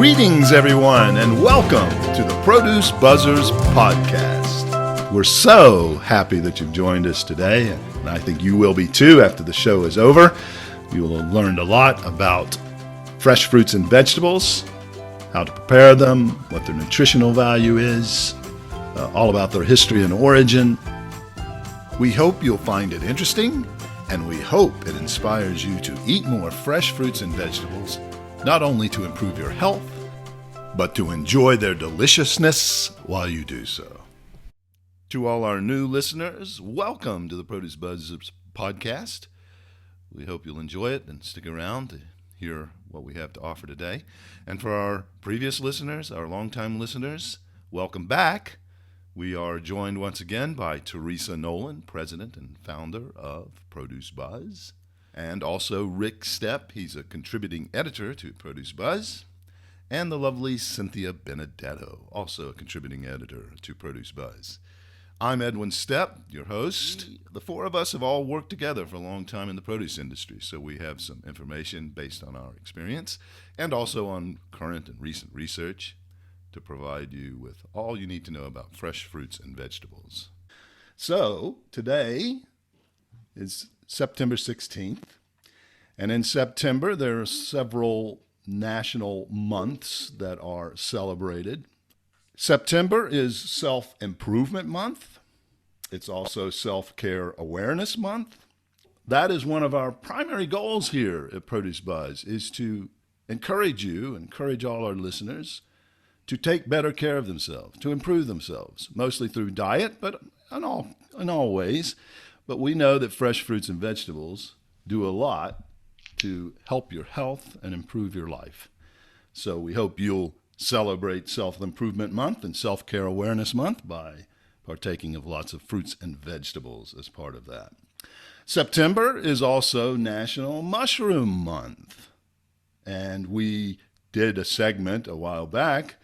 Greetings, everyone, and welcome to the Produce Buzzers podcast. We're so happy that you've joined us today, and I think you will be too after the show is over. You will have learned a lot about fresh fruits and vegetables, how to prepare them, what their nutritional value is, all about their history and origin. We hope you'll find it interesting, and we hope it inspires you to eat more fresh fruits and vegetables, not only to improve your health, but to enjoy their deliciousness while you do so. To all our new listeners, welcome to the Produce Buzzers podcast. We hope you'll enjoy it and stick around to hear what we have to offer today. And for our previous listeners, our longtime listeners, welcome back. We are joined once again by Teresa Nolan, president and founder of Produce Buzz, and also Rick Stepp. He's a contributing editor to Produce Buzz, and the lovely Cynthia Benedetto, also a contributing editor to Produce Buzz. I'm Edwin Stepp, your host. The four of us have all worked together for a long time in the produce industry, so we have some information based on our experience and also on current and recent research to provide you with all you need to know about fresh fruits and vegetables. So today is September 16th, and in September there are several national months that are celebrated. September is Self-Improvement Month. It's also Self-Care Awareness Month. That is one of our primary goals here at Produce Buzz, is to encourage all our listeners to take better care of themselves, to improve themselves, mostly through diet, but in all ways. But we know that fresh fruits and vegetables do a lot to help your health and improve your life. So we hope you'll celebrate Self-Improvement Month and Self-Care Awareness Month by partaking of lots of fruits and vegetables as part of that. September is also National Mushroom Month. And we did a segment a while back,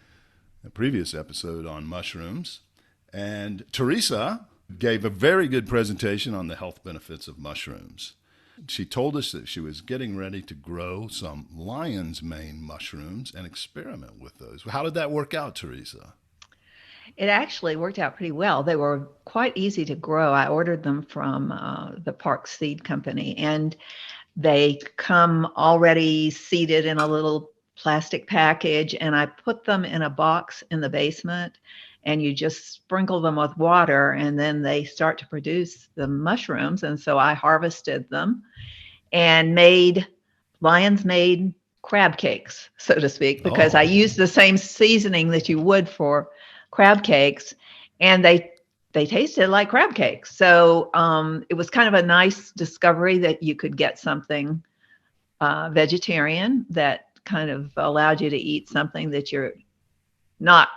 a previous episode on mushrooms, and Teresa gave a very good presentation on the health benefits of mushrooms. She told us that she was getting ready to grow some lion's mane mushrooms and experiment with those. How did that work out, Teresa? It actually worked out pretty well. They were quite easy to grow. I ordered them from the Park Seed Company, and they come already seeded in a little plastic package, and I put them in a box in the basement, and you just sprinkle them with water, and then they start to produce the mushrooms. And so I harvested them and made lion's mane crab cakes, so to speak, because I used the same seasoning that you would for crab cakes, and they tasted like crab cakes. So it was kind of a nice discovery that you could get something vegetarian that kind of allowed you to eat something that you're not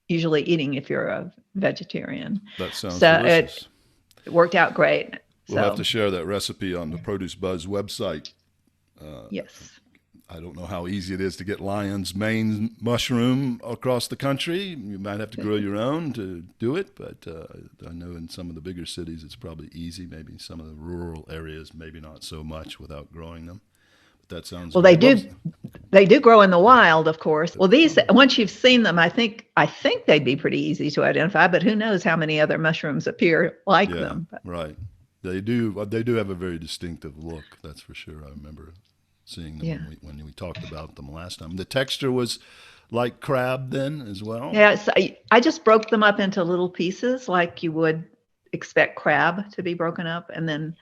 usually eating if you're a vegetarian. That sounds delicious. It worked out great. We'll have to share that recipe on the Produce Buzz website. Yes. I don't know how easy it is to get lion's mane mushroom across the country. You might have to grow your own to do it, but I know in some of the bigger cities it's probably easy. Maybe some of the rural areas, maybe not so much without growing them. But that sounds well. They do grow in the wild, of course. Well, these, once you've seen them, I think they'd be pretty easy to identify. But who knows how many other mushrooms appear like them? But. Right. They do have a very distinctive look. That's for sure. I remember seeing them when we talked about them last time. The texture was like crab then as well? Yeah, so I just broke them up into little pieces like you would expect crab to be broken up. And then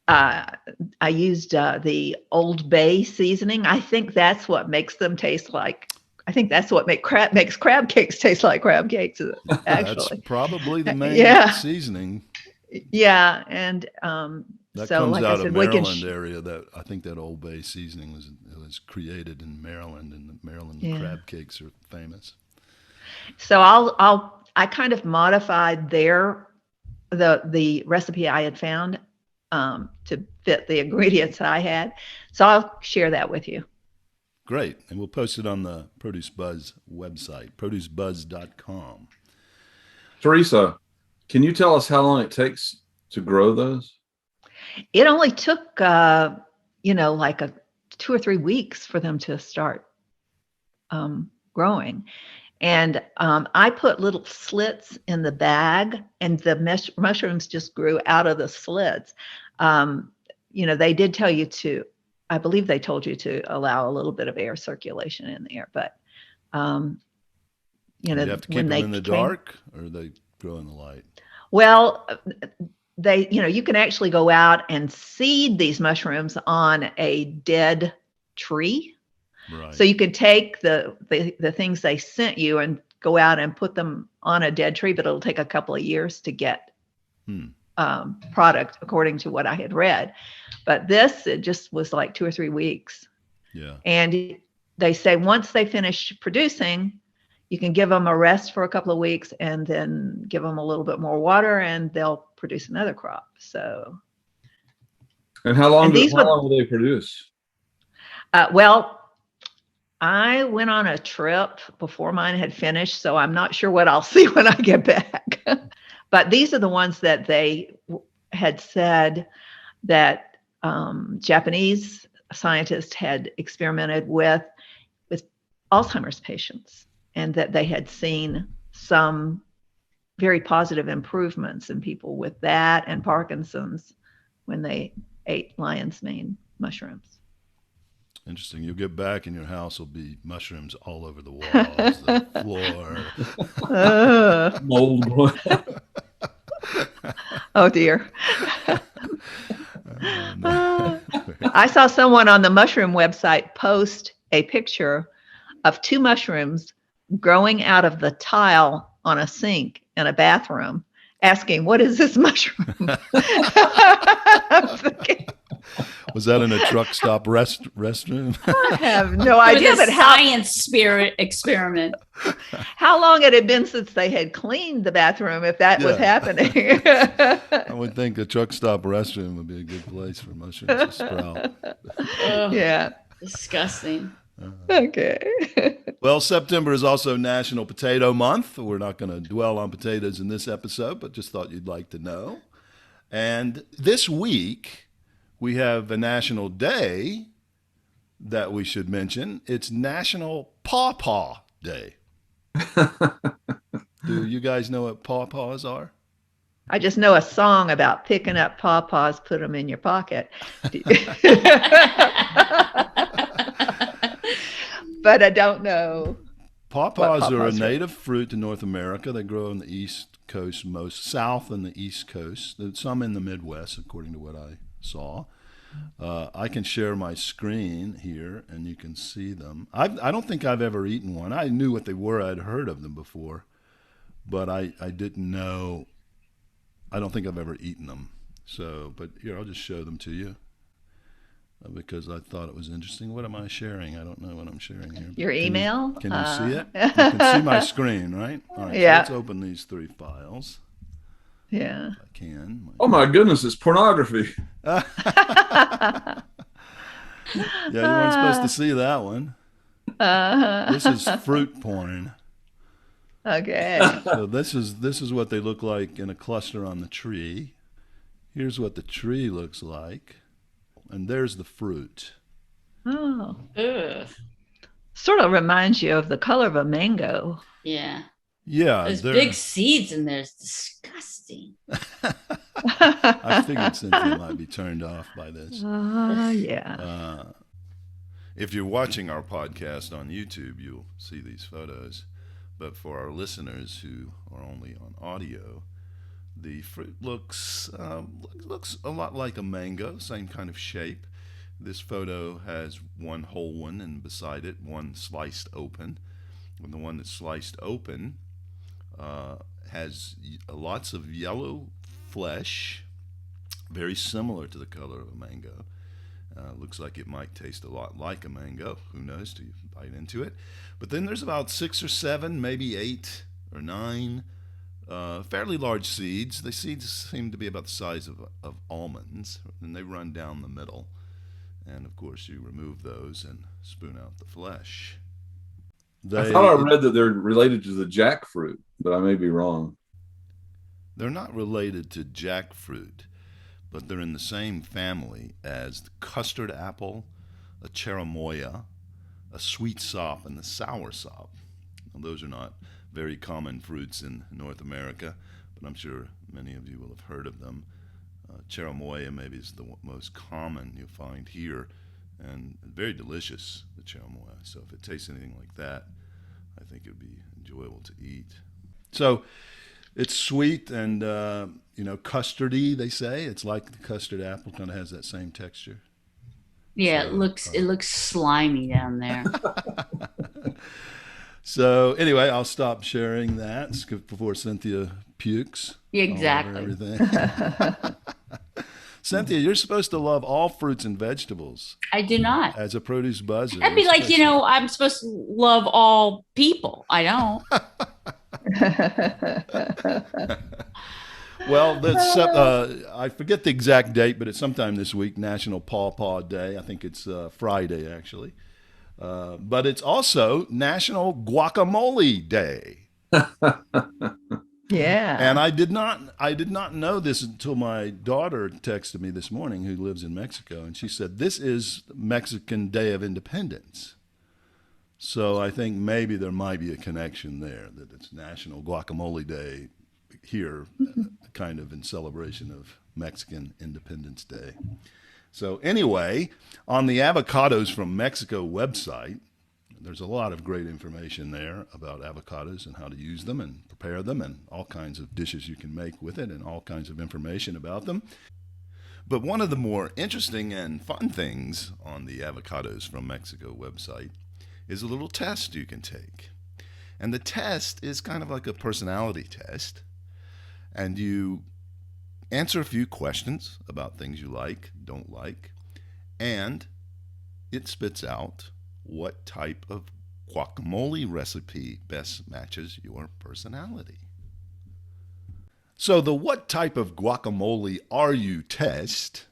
I used the Old Bay seasoning. I think that's what makes them taste like, I think that's what makes crab cakes taste like crab cakes, actually. That's probably the main seasoning. Yeah, and that so, comes like out I said, of Maryland area. That I think that Old Bay seasoning was created in Maryland, and the Maryland crab cakes are famous. So I kind of modified the recipe I had found to fit the ingredients I had. So I'll share that with you. Great, and we'll post it on the Produce Buzz website, producebuzz.com. Teresa, can you tell us how long it takes to grow those? It only took, like 2 or 3 weeks for them to start growing. And I put little slits in the bag, and the mushrooms just grew out of the slits. They did tell you to, I believe they told you to allow a little bit of air circulation in there, but you have to keep them in the dark, or they grow in the light? Well, you can actually go out and seed these mushrooms on a dead tree. Right. So you could take the things they sent you and go out and put them on a dead tree, but it'll take a couple of years to get product, according to what I had read. But it just was like 2 or 3 weeks. Yeah. And they say once they finish producing, you can give them a rest for a couple of weeks and then give them a little bit more water, and they'll produce another crop. So. And how long will they produce? Well, I went on a trip before mine had finished, so I'm not sure what I'll see when I get back. But these are the ones that they had said that Japanese scientists had experimented with Alzheimer's patients, and that they had seen some very positive improvements in people with that and Parkinson's when they ate lion's mane mushrooms. Interesting. You'll get back and your house will be mushrooms all over the walls, the floor. Mold. Oh, dear. I saw someone on the mushroom website post a picture of 2 mushrooms growing out of the tile on a sink in a bathroom, asking, "What is this mushroom?" Was that in a truck stop restroom? I have no idea. But science spirit experiment. How long it had been since they had cleaned the bathroom, if that was happening? I would think a truck stop restroom would be a good place for mushrooms to sprout. Yeah. Disgusting. Okay. Well, September is also National Potato Month. We're not going to dwell on potatoes in this episode, but just thought you'd like to know. And this week, we have a national day that we should mention. It's National Pawpaw Day. Do you guys know what pawpaws are? I just know a song about picking up pawpaws, put them in your pocket. But I don't know. Pawpaws are a native fruit to North America. They grow on the East Coast, most south and the East Coast. There's some in the Midwest, according to what I saw. I can share my screen here, and you can see them. I don't think I've ever eaten one. I knew what they were. I'd heard of them before, but I didn't know. I don't think I've ever eaten them. So, but here, I'll just show them to you because I thought it was interesting. What am I sharing? I don't know what I'm sharing here. Your email? Can you see it? You can see my screen, right? All right, yeah. So let's open these 3 files. Yeah. If I can. Oh my goodness, it's pornography. Yeah, you weren't supposed to see that one. This is fruit porn. Okay. So this is what they look like in a cluster on the tree. Here's what the tree looks like. And there's the fruit. Oh. Ugh. Sort of reminds you of the color of a mango. Yeah. Yeah. There's big seeds in there. It's disgusting. I figured Cynthia might be turned off by this. Yeah. If you're watching our podcast on YouTube, you'll see these photos. But for our listeners who are only on audio, the fruit looks a lot like a mango, same kind of shape. This photo has one whole one, and beside it, one sliced open. And the one that's sliced open has lots of yellow flesh, very similar to the color of a mango. Looks like it might taste a lot like a mango. Who knows till you bite into it. But then there's about 6 or 7, maybe 8 or 9 fairly large seeds. The seeds seem to be about the size of almonds, and they run down the middle. And, of course, you remove those and spoon out the flesh. I thought I read that they're related to the jackfruit, but I may be wrong. They're not related to jackfruit, but they're in the same family as the custard apple, a cherimoya, a sweet sop and the sour sop. Now, those are not very common fruits in North America, but I'm sure many of you will have heard of them. Cherimoya maybe is the most common you'll find here, and very delicious, the cherimoya. So if it tastes anything like that, I think it would be enjoyable to eat. So it's sweet and, custardy, they say. It's like the custard apple, kind of has that same texture. Yeah, So, it looks slimy down there. So anyway, I'll stop sharing that before Cynthia pukes. Exactly. All over everything. Cynthia, you're supposed to love all fruits and vegetables. I do not. As a produce buzzer. That'd be like, I'm supposed to love all people. I don't. Well, I forget the exact date, but it's sometime this week, National Pawpaw Day. I think it's Friday, actually. But it's also National Guacamole Day. Yeah. And I did not know this until my daughter texted me this morning, who lives in Mexico, and she said, this is Mexican Day of Independence. So I think maybe there might be a connection there, that it's National Guacamole Day here, kind of in celebration of Mexican Independence Day. So anyway, on the Avocados from Mexico website, there's a lot of great information there about avocados and how to use them and prepare them and all kinds of dishes you can make with it and all kinds of information about them. But one of the more interesting and fun things on the Avocados from Mexico website is a little test you can take. And the test is kind of like a personality test. And you answer a few questions about things you like, don't like, and it spits out what type of guacamole recipe best matches your personality. So the what type of guacamole are you test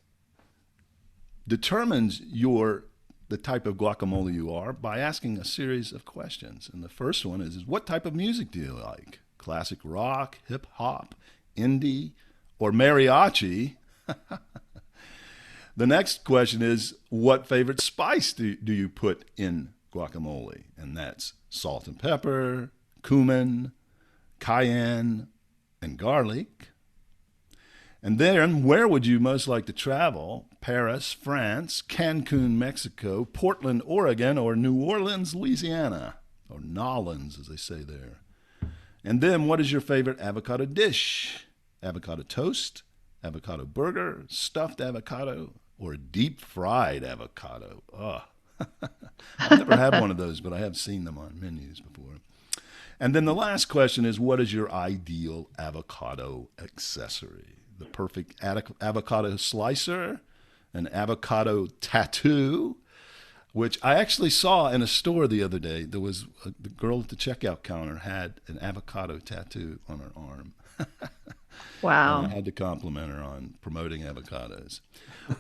determines the type of guacamole you are by asking a series of questions. And the first one is what type of music do you like? Classic rock, hip hop, indie, or mariachi? The next question is, what favorite spice do you put in guacamole? And that's salt and pepper, cumin, cayenne, and garlic. And then, where would you most like to travel? Paris, France, Cancun, Mexico, Portland, Oregon, or New Orleans, Louisiana, or Nolans, as they say there. And then, what is your favorite avocado dish? Avocado toast, avocado burger, stuffed avocado, or deep fried avocado? Oh, I've never had one of those, but I have seen them on menus before. And then the last question is, what is your ideal avocado accessory? The perfect avocado slicer, an avocado tattoo, which I actually saw in a store the other day. There was the girl at the checkout counter had an avocado tattoo on her arm. Wow. And I had to compliment her on promoting avocados.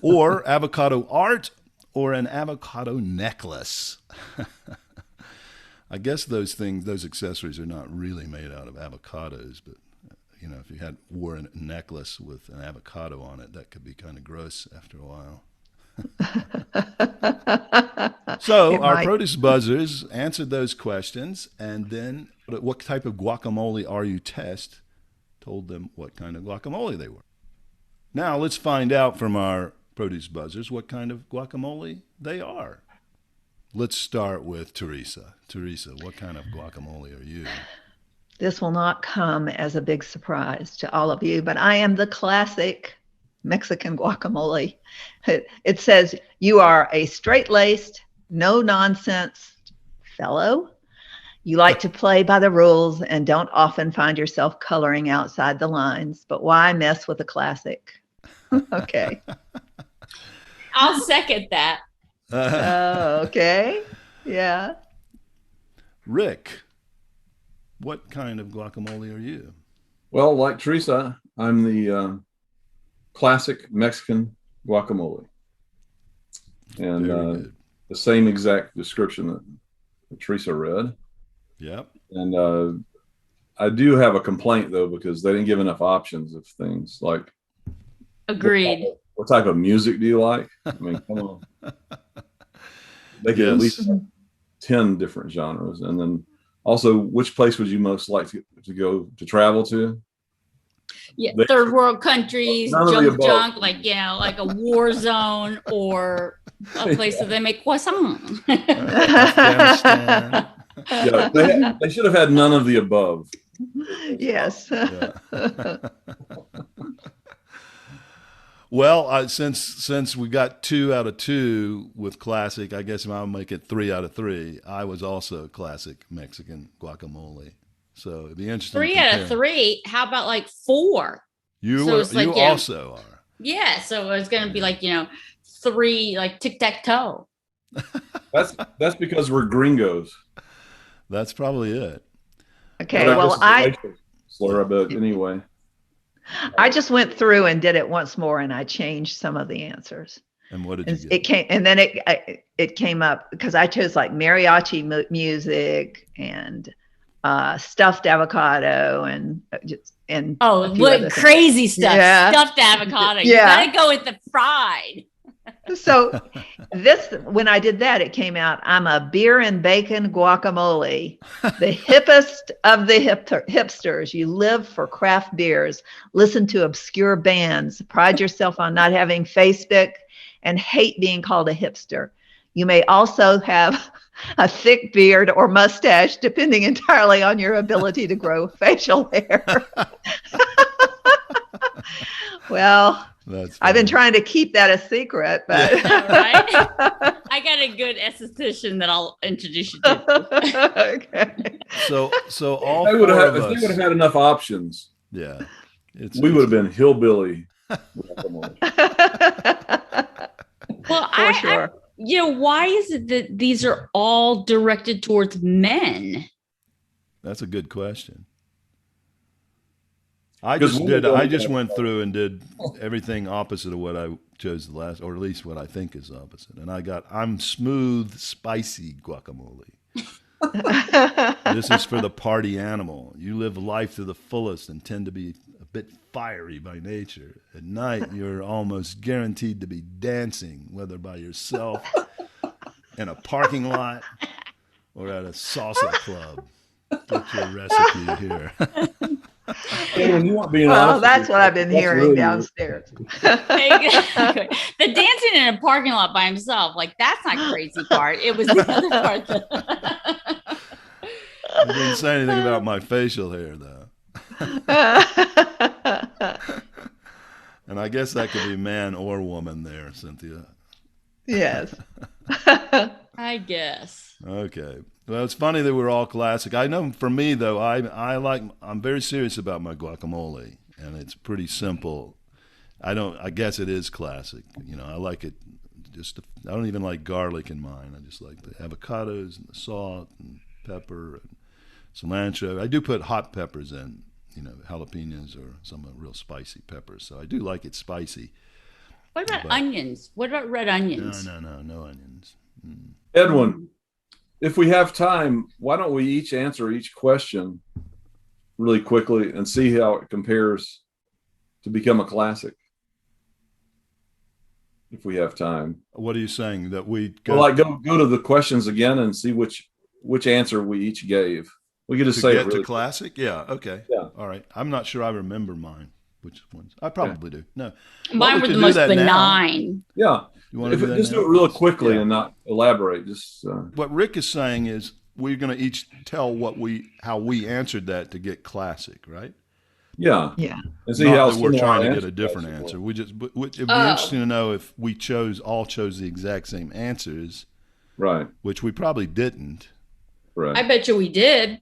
Or avocado art, or an avocado necklace. I guess those accessories are not really made out of avocados, but if you wore a necklace with an avocado on it, that could be kind of gross after a while. So our produce buzzers answered those questions, and then what type of guacamole are you test told them what kind of guacamole they were. Now let's find out from our produce buzzers what kind of guacamole they are. Let's start with Teresa. Teresa, what kind of guacamole are you? This will not come as a big surprise to all of you, but I am the classic Mexican guacamole. It says you are a straight-laced, no-nonsense fellow. You like to play by the rules and don't often find yourself coloring outside the lines, but why mess with a classic? Okay. I'll second that. Okay. Yeah. Rick, what kind of guacamole are you? Well, like Teresa, I'm the classic Mexican guacamole. And the same exact description that Teresa read. Yep. And I do have a complaint, though, because they didn't give enough options of things like. Agreed. What type of music do you like? I mean, come on. They could at least 10 different genres. And then also, which place would you most like to go to travel to? Yeah, third world countries, None of the above. junk, like, like a war zone or a place that they make croissant. Afghanistan. Yeah, they should have had none of the above. Yes. Yeah. Well, since we got 2 out of 2 with classic, I guess I'll make it 3 out of 3. I was also classic Mexican guacamole, so it'd be interesting. 3 out of 3. How about like 4? You also are. Yeah, so it's going to be like 3, like tic tac toe. That's because we're gringos. That's probably it. Okay. Well, I slur, but anyway. I just went through and did it once more, and I changed some of the answers. And what did you get? It came, and then it came up because I chose like mariachi music and stuffed avocado and what crazy stuff! Yeah. Stuffed avocado. Yeah. You gotta go with the fried. So when I did that, it came out, I'm a beer and bacon guacamole, the hippest of the hipsters. You live for craft beers, listen to obscure bands, pride yourself on not having Facebook, and hate being called a hipster. You may also have a thick beard or mustache, depending entirely on your ability to grow facial hair. Well, I've been trying to keep that a secret, but right? I got a good esthetician that I'll introduce you to. Okay. So all If they would four of have us, had enough options, yeah, we would have been hillbilly. Well, For sure. why is it that these are all directed towards men? That's a good question. I just went through and did everything opposite of what I chose the last, or at least what I think is opposite. And I'm smooth, spicy guacamole. This is for the party animal. You live life to the fullest and tend to be a bit fiery by nature. At night, you're almost guaranteed to be dancing, whether by yourself in a parking lot or at a salsa club. Get your recipe here. When you want being Well, honest, that's what I've been hearing really downstairs. Exactly. The dancing in a parking lot by himself, like that's not crazy part. It was the other part. I didn't say anything about my facial hair, though. And I guess that could be man or woman there, Cynthia. Yes. I guess. Okay. Well, it's funny that we're all classic. I know for me, though, I'm very serious about my guacamole, and it's pretty simple. I guess it is classic. I like it I don't even like garlic in mine. I just like the avocados and the salt and pepper and cilantro. I do put hot peppers in, jalapenos or some real spicy peppers. So I do like it spicy. What about onions? What about red onions? No onions. Mm. Edwin, if we have time, why don't we each answer each question really quickly and see how it compares to become a classic? If we have time. What are you saying? That we go, go to the questions again and see which answer we each gave. We could just say get it really to classic? Yeah, okay. Yeah. All right. I'm not sure I remember mine. Which ones? I probably do. No. Mine were the most benign. Yeah. You want to do that just now? do it real quickly and not elaborate. Just what Rick is saying is we're going to each tell how we answered that to get classic, right? Yeah. And see Not how that we're trying to get a answer different classic answer. was. It'd be interesting to know if we all chose the exact same answers, Right. which we probably didn't. Right. I bet you we did.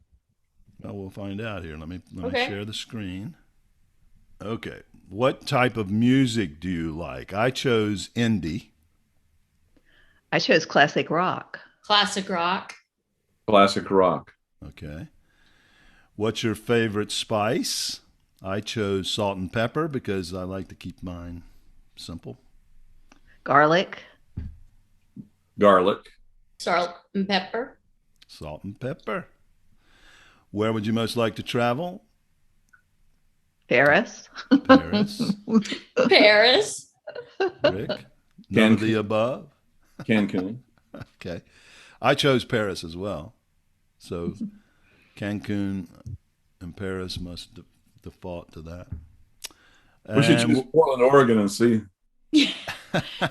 Well, we'll find out here. Let me Okay. share the screen. Okay. What type of music do you like? I chose indie. I chose classic rock. Classic rock. Classic rock. Okay. What's your favorite spice? I chose salt and pepper because I like to keep mine simple. Garlic. Garlic. Salt and pepper. Salt and pepper. Where would you most like to travel? Paris. Paris. Paris. Rick? None of the above? Cancun. Okay. I chose Paris as well. So Cancun and Paris must default to that. We should And choose Portland, Oregon, and see.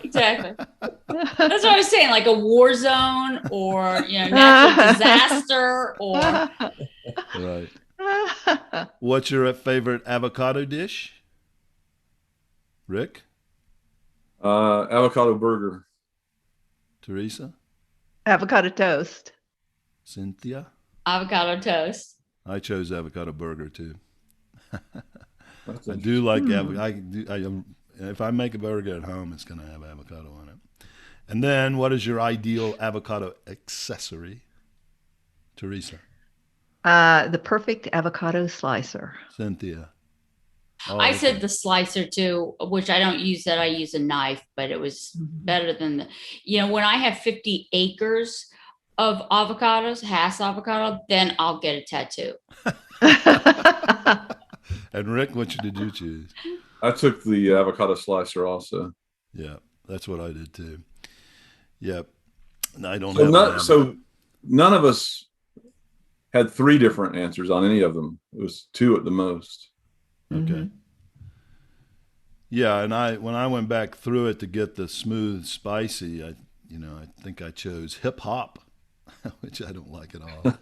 Exactly. That's what I was saying, like a war zone or natural disaster or right. What's your favorite avocado dish? Rick? Avocado burger. Teresa? Avocado toast. Cynthia? avocado toast. I chose avocado burger too. That's I do like if I make a burger at home, it's going to have avocado on it. And then, what is your ideal avocado accessory, Teresa? The perfect avocado slicer. Cynthia? Oh, I okay. said the slicer too, which I don't use that. I use a knife, but it was better than when I have 50 acres of avocados, Hass avocado, then I'll get a tattoo. And Rick, which did you choose? I took the avocado slicer also. Yeah, that's what I did too. Yep. I don't So, have so none of us had 3 different answers on any of them. It was 2 at the most. Okay. Yeah, and when I went back through it to get the smooth, spicy, I think I chose hip hop, which I don't like at all,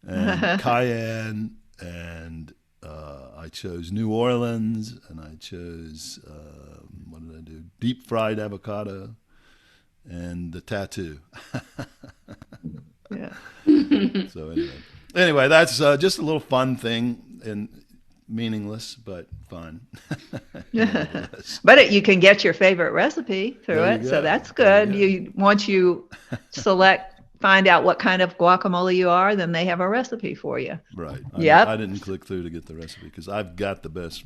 and cayenne, and I chose New Orleans, and I chose what did I do? Deep fried avocado, and the tattoo. Yeah. So anyway, that's just a little fun thing and meaningless, but fun. But you can get your favorite recipe through There you it, go. so that's There good. you go. Once you find out what kind of guacamole you are, then they have a recipe for you. Right. Yep. I didn't click through to get the recipe because I've got the best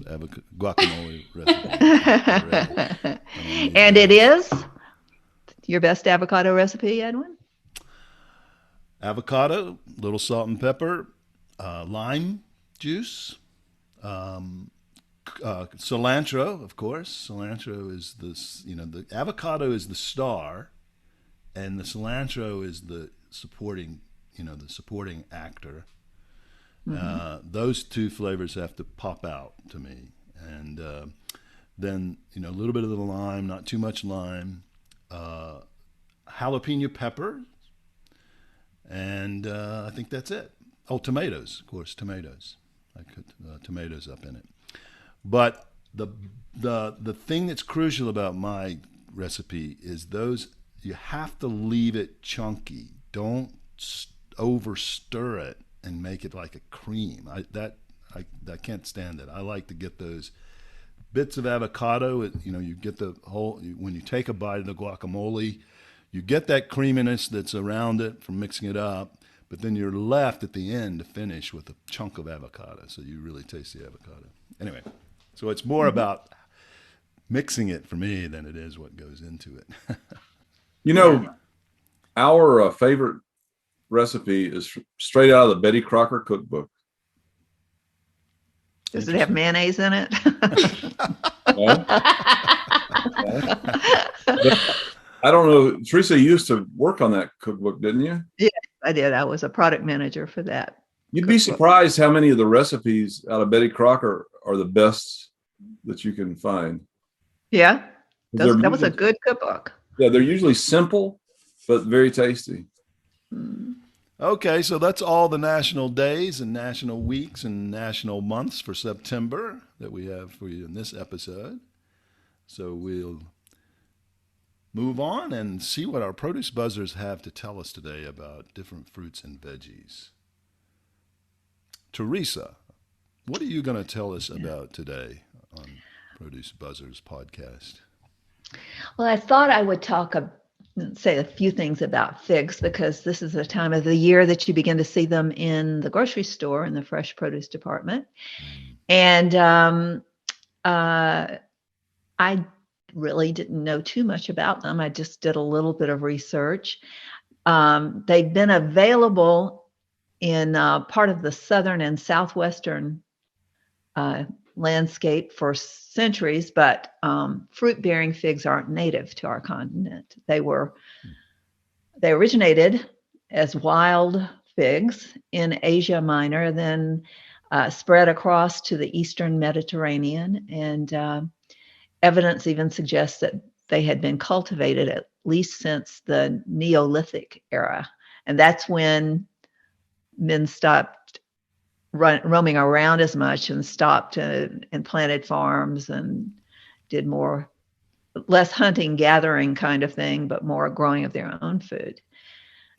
guacamole recipe. And it is your best avocado recipe, Edwin? Avocado, little salt and pepper, lime juice, cilantro, of course. Cilantro is the avocado is the star, and the cilantro is the supporting actor. Those 2 flavors have to pop out to me, and then a little bit of the lime, not too much lime, jalapeno pepper, and I think that's it. Oh, tomatoes, of course, tomatoes. I put tomatoes up in it. But the thing that's crucial about my recipe is you have to leave it chunky. Don't over stir it and make it like a cream. I can't stand it. I like to get those bits of avocado. You get the whole, when you take a bite of the guacamole, you get that creaminess that's around it from mixing it up, but then you're left at the end to finish with a chunk of avocado, so you really taste the avocado. Anyway, so it's more about mixing it for me than it is what goes into it. Our favorite recipe is straight out of the Betty Crocker cookbook. Does it have mayonnaise in it? No? I don't know. Teresa, you used to work on that cookbook, didn't you? Yeah, I did. I was a product manager for that. You'd be surprised how many of the recipes out of Betty Crocker are the best that you can find. Yeah, that was a usually- good cookbook. Yeah, they're usually simple, but very tasty. Okay, so that's all the national days and national weeks and national months for September that we have for you in this episode. So we'll move on and see what our produce buzzers have to tell us today about different fruits and veggies. Teresa, what are you going to tell us about today on Produce Buzzers podcast? Well, I thought I would say a few things about figs because this is the time of the year that you begin to see them in the grocery store in the fresh produce department. And I really didn't know too much about them. I just did a little bit of research. They've been available in part of the southern and southwestern landscape for centuries, but fruit-bearing figs aren't native to our continent. They were They originated as wild figs in Asia Minor, then spread across to the Eastern Mediterranean, and evidence even suggests that they had been cultivated at least since the Neolithic era. And that's when men stopped roaming around as much and stopped and planted farms and did less hunting, gathering kind of thing, but more growing of their own food.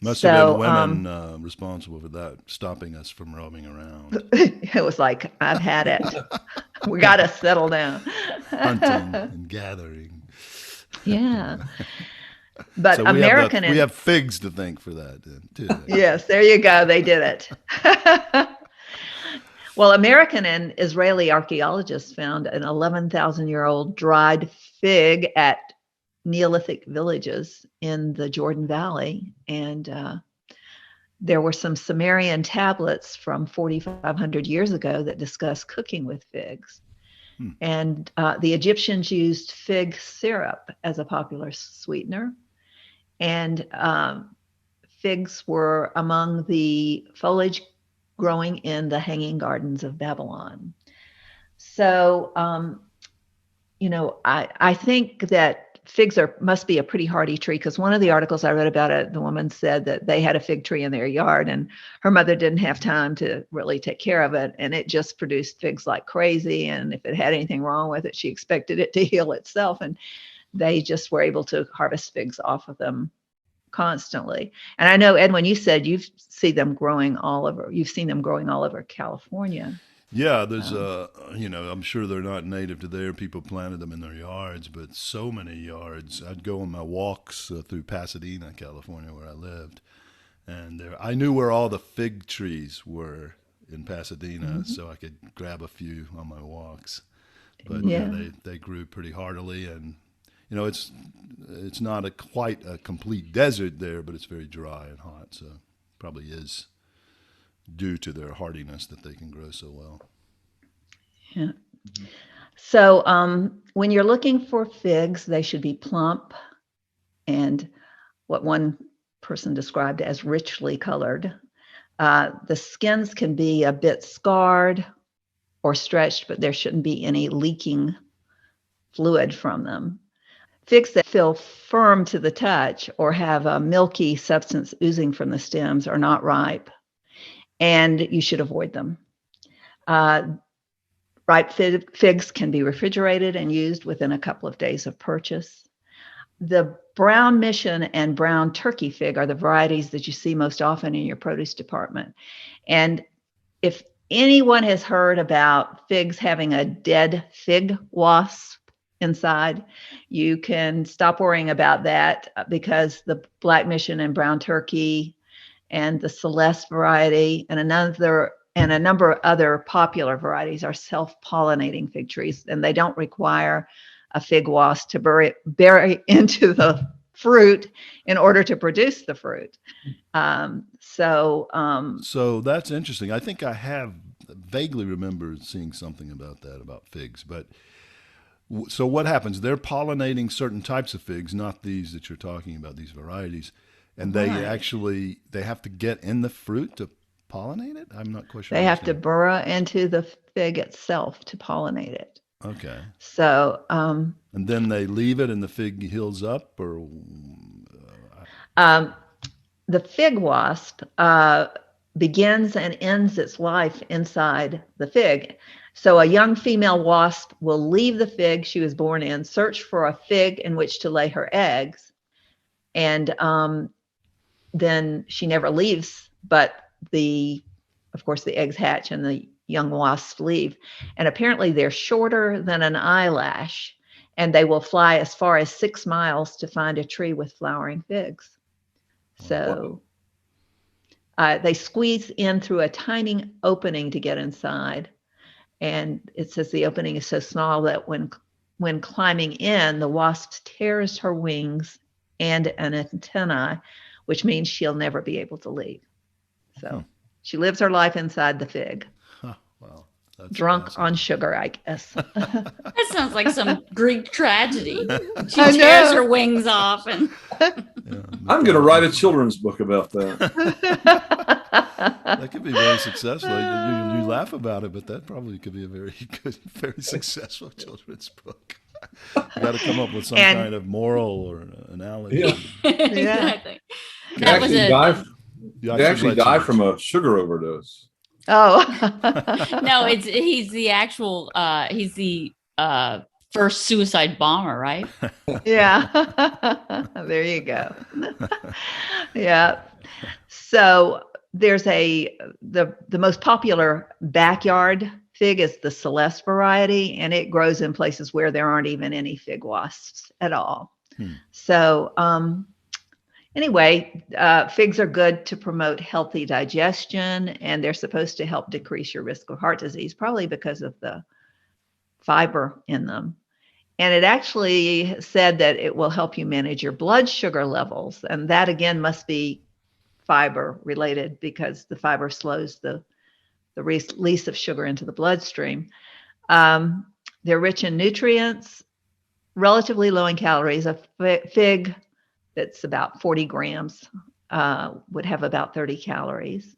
Must have been women responsible for that, stopping us from roaming around. It was like, I've had it. We got to settle down. Hunting and gathering. Yeah. But so we have figs to thank for that, too. Yes, there you go. They did it. Well, American and Israeli archaeologists found an 11,000-year-old dried fig at Neolithic villages in the Jordan Valley. And there were some Sumerian tablets from 4,500 years ago that discuss cooking with figs. And the Egyptians used fig syrup as a popular sweetener. And figs were among the foliage growing in the Hanging Gardens of Babylon. So, I think that figs must be a pretty hardy tree, because one of the articles I read about it, the woman said that they had a fig tree in their yard and her mother didn't have time to really take care of it, and it just produced figs like crazy. And if it had anything wrong with it, she expected it to heal itself. And they just were able to harvest figs off of them constantly. And I know, Edwin, you said you've seen them growing all over California. Yeah, there's I'm sure they're not native to there. People planted them in their yards, but so many yards. I'd go on my walks through Pasadena, California, where I lived, and I knew where all the fig trees were in Pasadena, so I could grab a few on my walks. But they grew pretty heartily, and it's not quite a complete desert there, but it's very dry and hot, so probably is due to their hardiness that they can grow so well. Yeah. So when you're looking for figs, they should be plump and what one person described as richly colored. The skins can be a bit scarred or stretched, but there shouldn't be any leaking fluid from them. Figs that feel firm to the touch or have a milky substance oozing from the stems are not ripe, and you should avoid them. Ripe figs can be refrigerated and used within a couple of days of purchase. The brown mission and brown turkey fig are the varieties that you see most often in your produce department. And if anyone has heard about figs having a dead fig wasp inside, you can stop worrying about that, because the black mission and brown turkey and the Celeste variety and a number of other popular varieties are self-pollinating fig trees, and they don't require a fig wasp to bury into the fruit in order to produce the fruit. So that's interesting. I think I vaguely remember seeing something about that, about figs. But so what happens? They're pollinating certain types of figs, not these that you're talking about, these varieties. And they have to get in the fruit to pollinate it? I'm not quite sure. They have to burrow into the fig itself to pollinate it. Okay. So, and then they leave it and the fig heals up, or? The fig wasp begins and ends its life inside the fig. So a young female wasp will leave the fig she was born in, search for a fig in which to lay her eggs, and then she never leaves, but of course the eggs hatch and the young wasps leave. And apparently they're shorter than an eyelash, and they will fly as far as 6 miles to find a tree with flowering figs. So they squeeze in through a tiny opening to get inside. And it says the opening is so small that when climbing in, the wasp tears her wings and an antennae, which means she'll never be able to leave. So she lives her life inside the fig. Wow. Drunk on sugar, I guess. That sounds like some Greek tragedy. She tears her wings off and I'm going to write a children's book about that. That could be very successful. You laugh about it, but that probably could be a very good, very successful children's book. You got to come up with some kind of moral or analogy. Yeah. Exactly. They That was it. They actually die from a sugar overdose. Oh. No, he's the actual he's the first suicide bomber, right? Yeah. There you go. Yeah. So there's the most popular backyard fig is the Celeste variety, and it grows in places where there aren't even any fig wasps at all. So anyway, figs are good to promote healthy digestion, and they're supposed to help decrease your risk of heart disease, probably because of the fiber in them. And it actually said that it will help you manage your blood sugar levels. And that again must be fiber related, because the fiber slows the release of sugar into the bloodstream. They're rich in nutrients, relatively low in calories. A fig that's about 40 grams would have about 30 calories.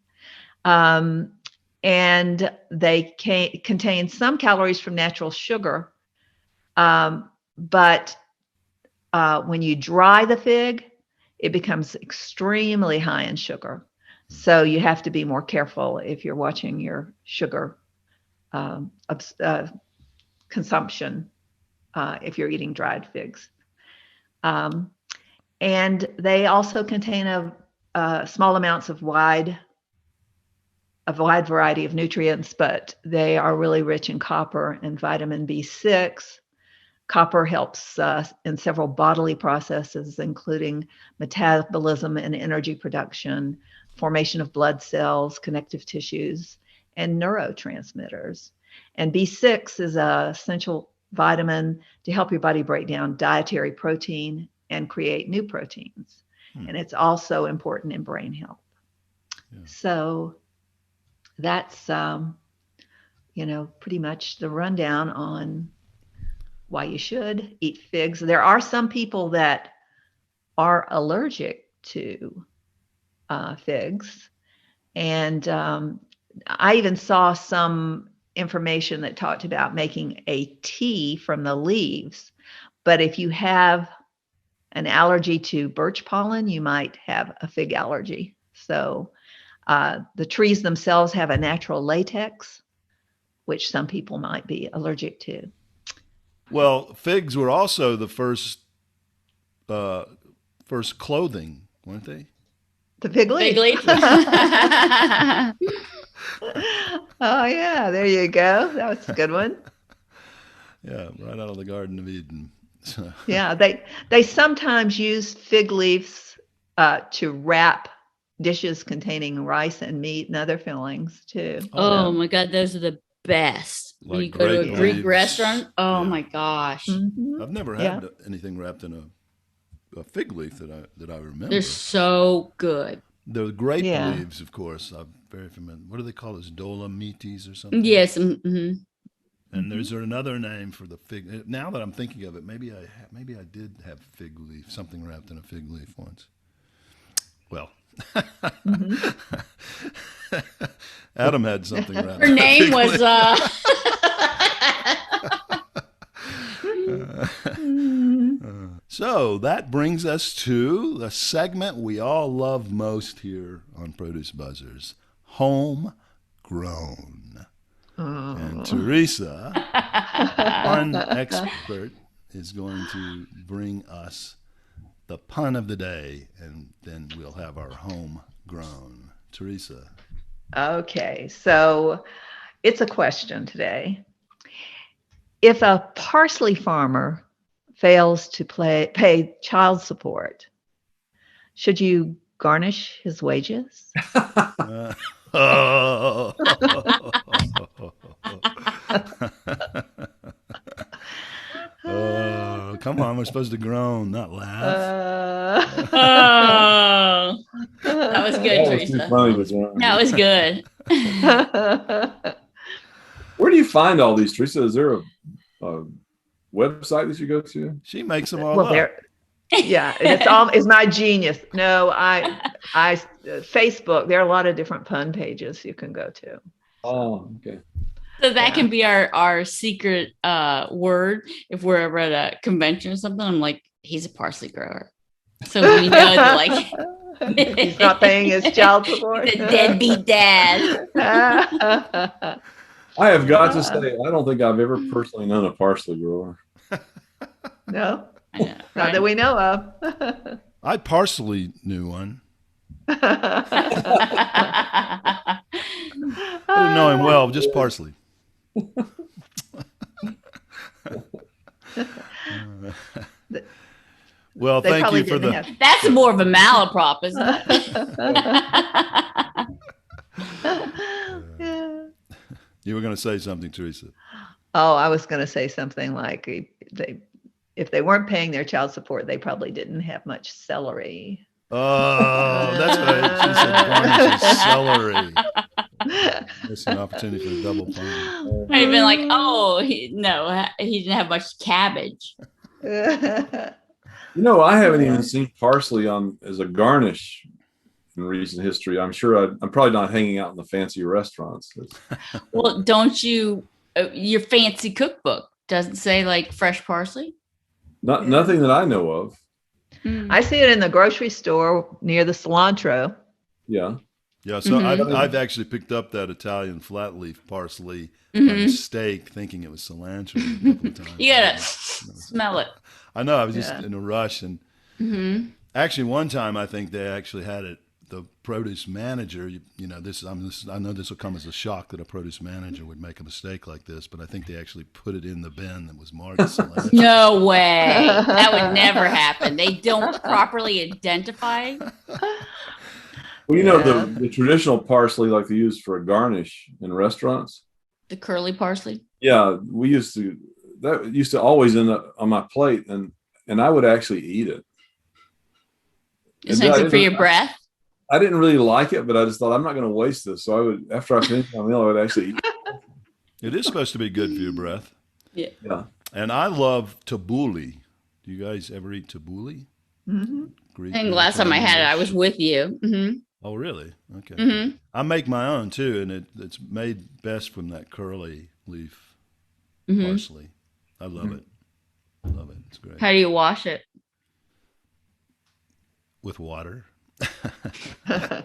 And they contain some calories from natural sugar. But when you dry the fig, it becomes extremely high in sugar. So you have to be more careful if you're watching your sugar consumption if you're eating dried figs. And they also contain small amounts of wide variety of nutrients, but they are really rich in copper and vitamin B6. Copper helps in several bodily processes, including metabolism and energy production, formation of blood cells, connective tissues, and neurotransmitters. And B6 is an essential vitamin to help your body break down dietary protein and create new proteins. And it's also important in brain health. Yeah. So that's, pretty much the rundown on why you should eat figs. There are some people that are allergic to figs. And I even saw some information that talked about making a tea from the leaves. But if you have an allergy to birch pollen, you might have a fig allergy. So the trees themselves have a natural latex, which some people might be allergic to. Well, figs were also the first clothing, weren't they? The fig leaf. Fig leaf. Oh yeah, there you go. That was a good one. Yeah, right out of the Garden of Eden. Yeah, they sometimes use fig leaves to wrap dishes containing rice and meat and other fillings too. Oh my God, those are the best. Like when you go to a Greek leaves. restaurant, my gosh. Mm-hmm. I've never had anything wrapped in a fig leaf that I remember. They're so good. The grape leaves, of course, I'm very familiar. What do they call those? Dolomites or something? Yes. Mm-hmm. And there's another name for the fig. Now that I'm thinking of it, maybe I did have fig leaf, something wrapped in a fig leaf once. Well, Adam had something wrapped. Her name was. So that brings us to the segment we all love most here on Produce Buzzers, Homegrown. And Teresa, one expert, is going to bring us the pun of the day, and then we'll have our homegrown. Teresa. Okay, so it's a question today. If a parsley farmer fails to pay child support, should you garnish his wages? Oh. Oh, come on. We're supposed to groan, not laugh. That was good, Teresa. That was good. Where do you find all these, Teresa? Is there a website that you go to? She makes them all up. Yeah, it's my genius. No, I Facebook. There are a lot of different pun pages you can go to. Oh, okay. So that can be our secret word if we're ever at a convention or something. I'm like, he's a parsley grower. So we know that, like, he's not paying his child support. He's a deadbeat dad. I have got to say, I don't think I've ever personally known a parsley grower. No, I know, not right? that we know of. I partially knew one. I didn't know him well, just parsley. Well, They thank probably you for didn't the. have- That's more of a malaprop, isn't it? Yeah. You were going to say something, Teresa. Oh, I was going to say something like if they weren't paying their child support, they probably didn't have much celery. Oh, that's right. She said garnish and celery. That's an opportunity for a double pun. I've been like, oh, he didn't have much cabbage. You know, I haven't even seen parsley as a garnish in recent history. I'm sure I'm probably not hanging out in the fancy restaurants. Well, don't you? Your fancy cookbook doesn't say like fresh parsley. Nothing that I know of. I see it in the grocery store near the cilantro. Yeah. Yeah, so I've actually picked up that Italian flat leaf parsley by mistake, thinking it was cilantro a couple of times. You gotta smell it. I know. I was just in a rush, and actually, one time I think they actually had it. The produce manager, I know this will come as a shock that a produce manager would make a mistake like this, but I think they actually put it in the bin that was marked cilantro. No way. That would never happen. They don't properly identify. Well, you know, the traditional parsley like they use for a garnish in restaurants. The curly parsley. Yeah, that used to always end up on my plate, and I would actually eat it. It's not good for your breath. I didn't really like it, but I just thought I'm not going to waste this. So I would, after I finished my meal, I would actually eat it. It is supposed to be good for your breath. Yeah. And I love tabbouleh. Do you guys ever eat tabbouleh? Mm-hmm. Greek, I think last time I had it, I was with you. Mm-hmm. Oh, really? Okay. Mm-hmm. I make my own too, and it's made best from that curly leaf parsley. I love it. I love it. It's great. How do you wash it? With water. I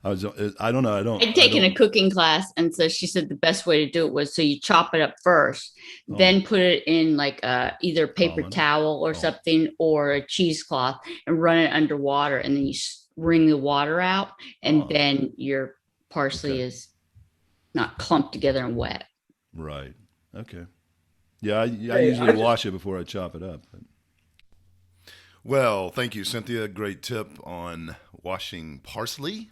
don't know. I'd taken a cooking class, and so she said the best way to do it was so you chop it up first, then put it in like either paper towel or something, or a cheesecloth, and run it underwater, and then you wring the water out, and then your parsley is not clumped together and wet. Right. Okay. Yeah, I usually wash it before I chop it up. Well, thank you, Cynthia. Great tip on washing parsley.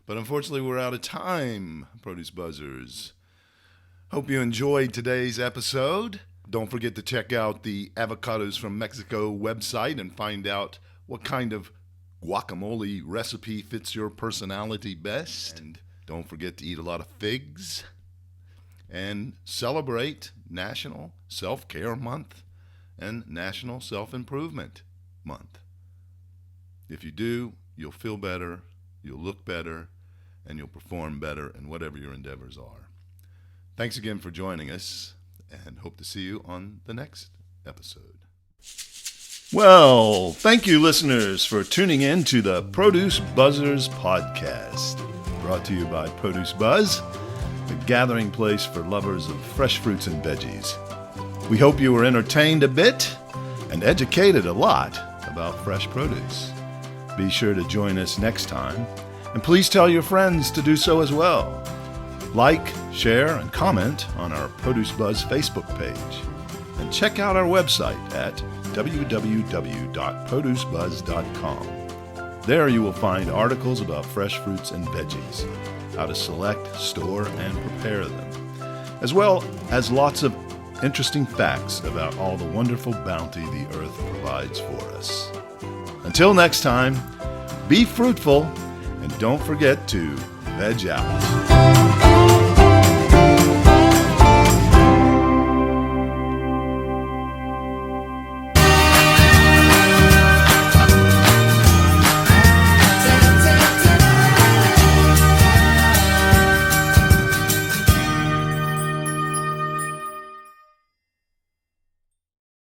But unfortunately, we're out of time, Produce Buzzers. Hope you enjoyed today's episode. Don't forget to check out the Avocados from Mexico website and find out what kind of guacamole recipe fits your personality best. And don't forget to eat a lot of figs. And celebrate National Self-Care Month and National Self-Improvement Month. If you do, you'll feel better, you'll look better, and you'll perform better in whatever your endeavors are. Thanks again for joining us, and hope to see you on the next episode. Well, thank you, listeners, for tuning in to the Produce Buzzers podcast, brought to you by Produce Buzz, the gathering place for lovers of fresh fruits and veggies. We hope you were entertained a bit and educated a lot about fresh produce. Be sure to join us next time, and please tell your friends to do so as well. Like, share, and comment on our Produce Buzz Facebook page, and check out our website at www.producebuzz.com. There you will find articles about fresh fruits and veggies, how to select, store, and prepare them, as well as lots of interesting facts about all the wonderful bounty the earth provides for us. Until next time, be fruitful and don't forget to veg out.